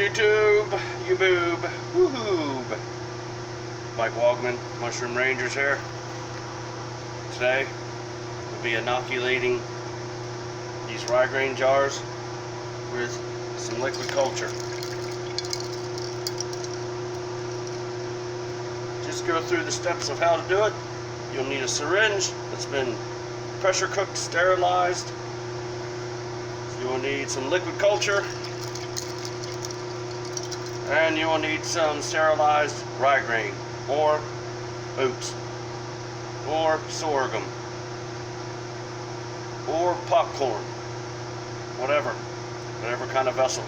YouTube, you boob, woohoo! Mike Wogman, Mushroom Rangers here. Today, we'll be inoculating these rye grain jars with some liquid culture. Just go through the steps of how to do it. You'll need a syringe that's been pressure cooked, sterilized. You will need some liquid culture, and you will need some sterilized rye grain, or oats, or sorghum, or popcorn, whatever kind of vessel.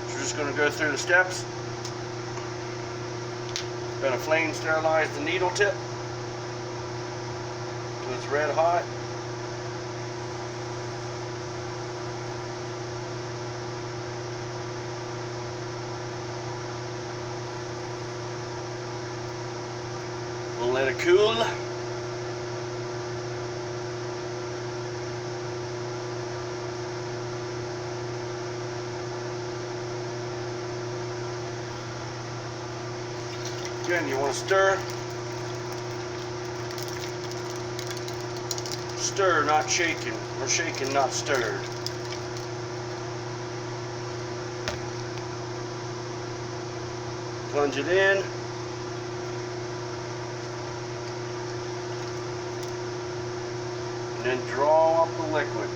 So we're just going to go through the steps. Going to flame sterilize the needle tip so it's red hot. We'll let it cool. Again, you want to stir. Stir, not shaken, or shaken, not stirred. Plunge it in. And then draw up the liquid.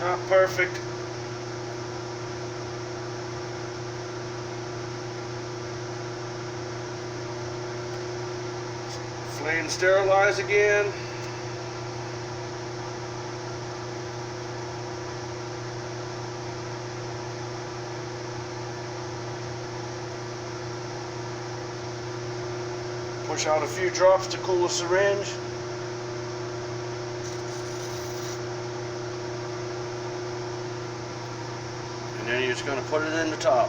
Not perfect. Flame sterilize again. Push out a few drops to cool the syringe. And then you're just going to put it in the top.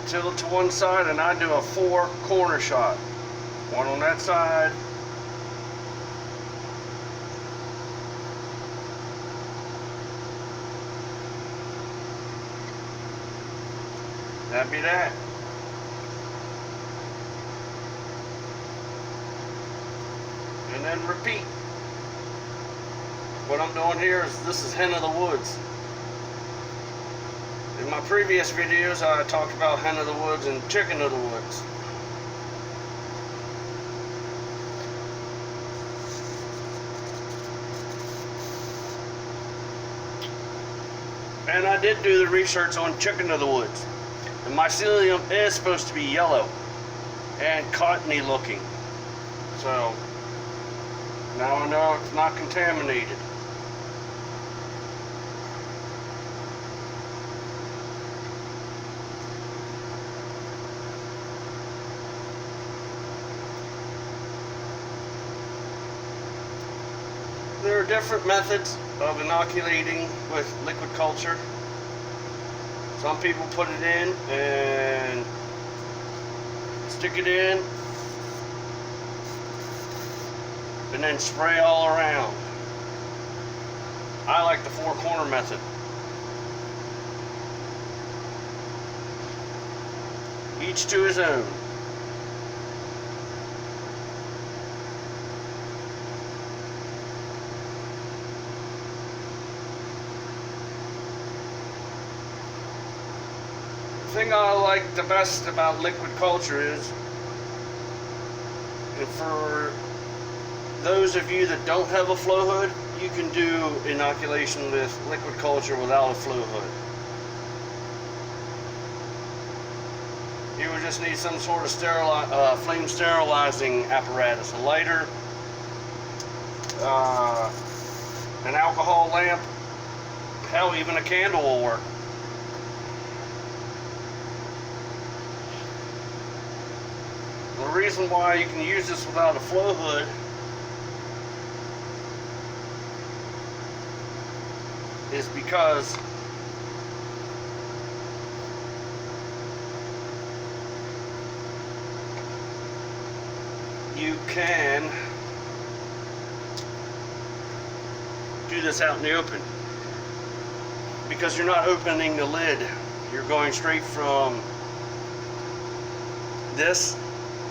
Tilt it to one side, and I do a 4 corner shot. One on that side. That'd be that. And then repeat. What I'm doing here is, this is hen of the woods. In my previous videos, I talked about hen of the woods and chicken of the woods. And I did do the research on chicken of the woods. The mycelium is supposed to be yellow and cottony looking. So now I know it's not contaminated. There are different methods of inoculating with liquid culture. Some people put it in and stick it in and then spray all around. I like the 4 corner method. Each to his own. The thing I like the best about liquid culture is, and for those of you that don't have a flow hood, you can do inoculation with liquid culture without a flow hood. You would just need some sort of flame sterilizing apparatus, a lighter, an alcohol lamp, hell, even a candle will work. The reason why you can use this without a flow hood is because you can do this out in the open, because you're not opening the lid. You're going straight from this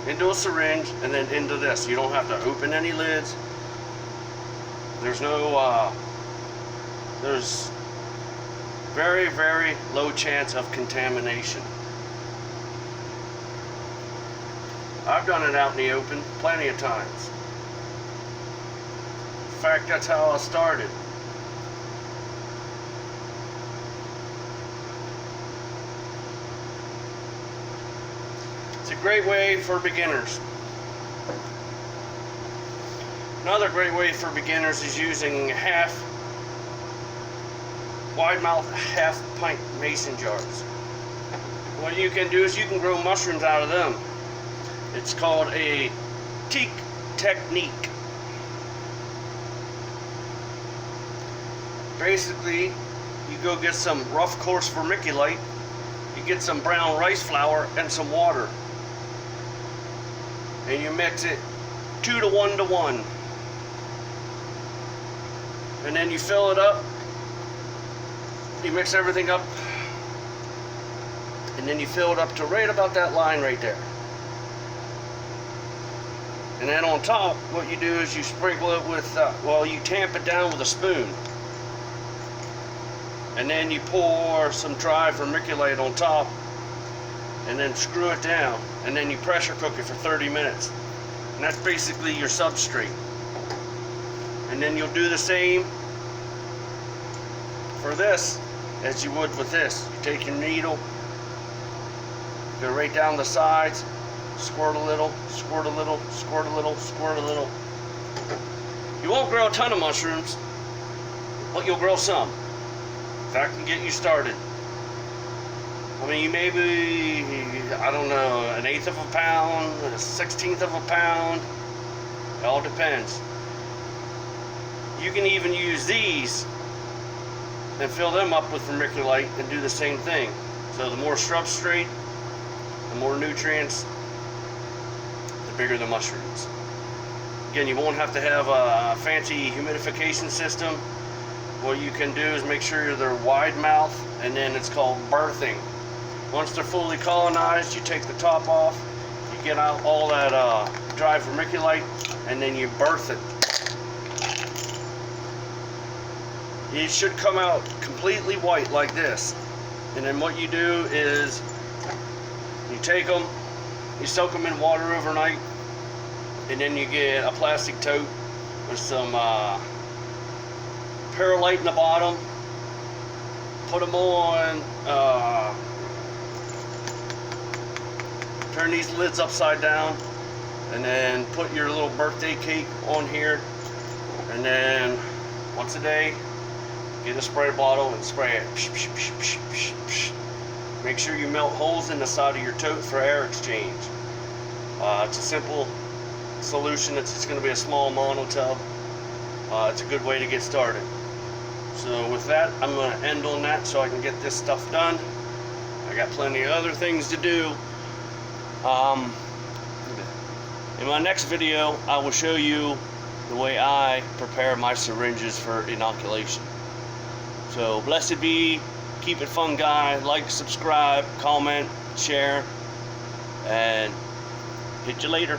into a syringe and then into this. You don't have to open any lids. There's no there's very, very low chance of contamination. I've done it out in the open plenty of times. In fact, that's how I started. It's a great way for beginners. Another great way for beginners is using wide mouth half pint mason jars. What you can do is you can grow mushrooms out of them. It's called a teak technique. Basically, you go get some rough coarse vermiculite, you get some brown rice flour and some water, and you mix it 2 to 1 to 1, and then you fill it up. You mix everything up, and then you fill it up to right about that line right there. And then on top, what you do is you sprinkle it with, you tamp it down with a spoon. And then you pour some dry vermiculite on top, and then screw it down. And then you pressure cook it for 30 minutes. And that's basically your substrate. And then you'll do the same for this as you would with this. You take your needle, go right down the sides, squirt a little, squirt a little, squirt a little, squirt a little. You won't grow a ton of mushrooms, but you'll grow some. That can get you started. I mean, you may be, I don't know, 1/8 of a pound, 1/16 of a pound. It all depends. You can even use these and fill them up with vermiculite and do the same thing. So the more substrate, the more nutrients, the bigger the mushrooms. Again, you won't have to have a fancy humidification system. What you can do is make sure they're wide mouth, and then it's called birthing. Once they're fully colonized, you take the top off, you get out all that dry vermiculite, and then you birth it. It should come out completely white like this. And then what you do is you take them, you soak them in water overnight, and then you get a plastic tote with some perlite in the bottom. Put them on, turn these lids upside down, and then put your little birthday cake on here, and then once a day get a spray bottle and spray it. Make sure you melt holes in the side of your tote for air exchange. It's a simple solution. It's just going to be a small mono tub. It's a good way to get started. So with that, I'm going to end on that so I can get this stuff done. I got plenty of other things to do. In my next video, I will show you the way I prepare my syringes for inoculation. So blessed be, keep it fun, guy. Like, subscribe, comment, share, and hit you later.